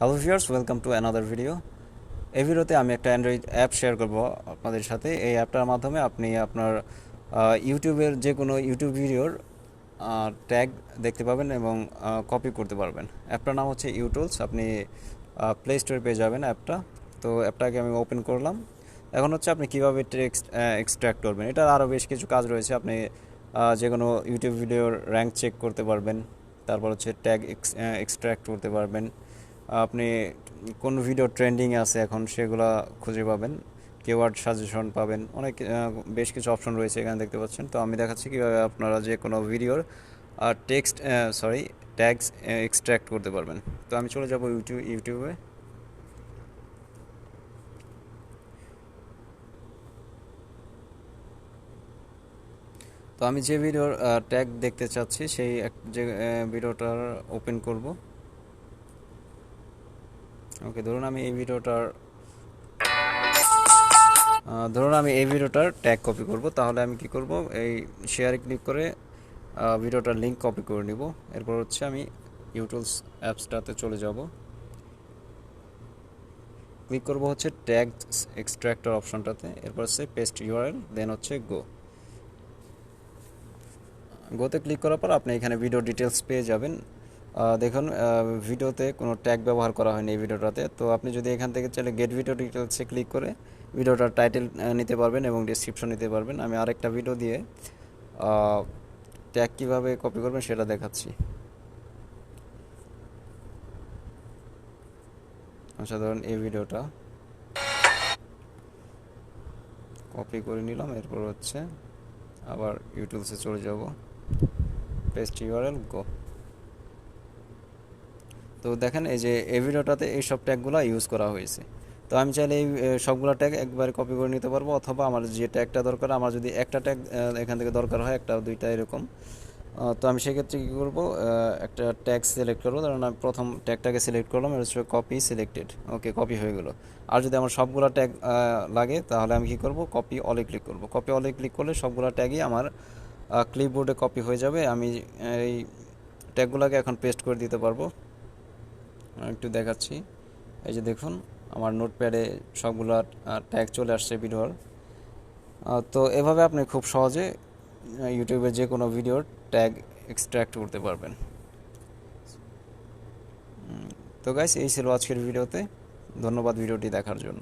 Hello viewers, welcome to another video. এই ভিডিওতে আমি একটা অ্যান্ড্রয়েড অ্যাপ শেয়ার করব আপনাদের সাথে। এই অ্যাপটার মাধ্যমে আপনি আপনার ইউটিউবের যে কোনো ইউটিউব ভিডিওর ট্যাগ দেখতে পাবেন এবং কপি করতে পারবেন। অ্যাপটার নাম হচ্ছে ইউটুলস। আপনি প্লে স্টোরে পেয়ে যাবেন অ্যাপটা। তো অ্যাপটাকে আমি ওপেন করলাম। এখন হচ্ছে আপনি কীভাবে টেক্সট এক্সট্র্যাক্ট করবেন, এটার আরও বেশ কিছু কাজ রয়েছে। আপনি যে কোনো ইউটিউব ভিডিওর র্যাঙ্ক চেক করতে পারবেন, তারপর হচ্ছে ট্যাগ এক্সট্র্যাক্ট করতে পারবেন। আপনি কোন ভিডিও ট্রেন্ডিং আছে এখন সেগুলো খুঁজে পাবেন, কিওয়ার্ড সাজেশন পাবেন, অনেক বেশ কিছু অপশন রয়েছে এখানে দেখতে পাচ্ছেন। তো আমি দেখাচ্ছি কীভাবে আপনারা যে কোনো ভিডিওর ট্যাগস এক্সট্র্যাক্ট করতে পারবেন। তো আমি চলে যাব ইউটিউবে। তো আমি যে ভিডিওর ট্যাগ দেখতে চাচ্ছি সেই যে ভিডিওটার ওপেন করব। ওকে, ধরুন আমি এই ভিডিওটার ট্যাগ কপি করব। তাহলে আমি কি করব, এই শেয়ারে ক্লিক করে ভিডিওটার লিংক কপি করে নিব। এরপর হচ্ছে আমি ইউটুলস অ্যাপসটাতে চলে যাব, ক্লিক করব হচ্ছে ট্যাগ এক্সট্র্যাক্টর অপশনটাতে। এরপর হচ্ছে পেস্ট ইউআরএল, দেন হচ্ছে গোতে ক্লিক করার পর আপনি এখানে ভিডিও ডিটেলস পেয়ে যাবেন। দেখুন, ভিডিওতে কোনো ট্যাগ ব্যবহার করা হয়নি এই ভিডিওটাতে। তো আপনি যদি এখান থেকে চাইলে গেট ভিডিও ডিটেলসে ক্লিক করে ভিডিওটার টাইটেল নিতে পারবেন এবং ডিসক্রিপশন নিতে পারবেন। আমি আরেকটা ভিডিও দিয়ে ট্যাগ কীভাবে কপি করবেন সেটা দেখাচ্ছি। আচ্ছা, ধরুন এই ভিডিওটা কপি করে নিলাম। এরপর হচ্ছে আবার ইউটিউবসে চলে যাব, পেস্ট ইউআরএল, গো। তো দেখেন এই যে এই ভিডিওটাতে এই সব ট্যাগগুলো ইউজ করা হয়েছে। তো আমি চাইলে এই সবগুলো ট্যাগ একবারে কপি করে নিতে পারবো, অথবা আমার যে ট্যাগটা দরকার, আমার যদি একটা ট্যাগ এখান থেকে দরকার হয়, একটা দুইটা এরকম, তো আমি সেক্ষেত্রে কী করবো, একটা ট্যাগ সিলেক্ট করবো। ধরুন আমি প্রথম ট্যাগটাকে সিলেক্ট করলাম, এটা হচ্ছে কপি সিলেক্টেড। ওকে, কপি হয়ে গেলো। আর যদি আমার সবগুলো ট্যাগ লাগে তাহলে আমি কী করবো, কপি অলে ক্লিক করবো। কপি অলে ক্লিক করলে সবগুলো ট্যাগই আমার ক্লিপবোর্ডে কপি হয়ে যাবে। আমি এই ট্যাগগুলোকে এখন পেস্ট করে দিতে পারবো। একটু দেখাচ্ছি, এই যে দেখুন আমার নোটপ্যাডে সবগুলো ট্যাগ চলে আসছে ভিডিওর। তো এভাবে আপনি খুব সহজে ইউটিউবে যে কোনো ভিডিওর ট্যাগ এক্সট্র্যাক্ট করতে পারবেন। তো গাইস, এই ছিল আজকের ভিডিওতে। ধন্যবাদ ভিডিওটি দেখার জন্য।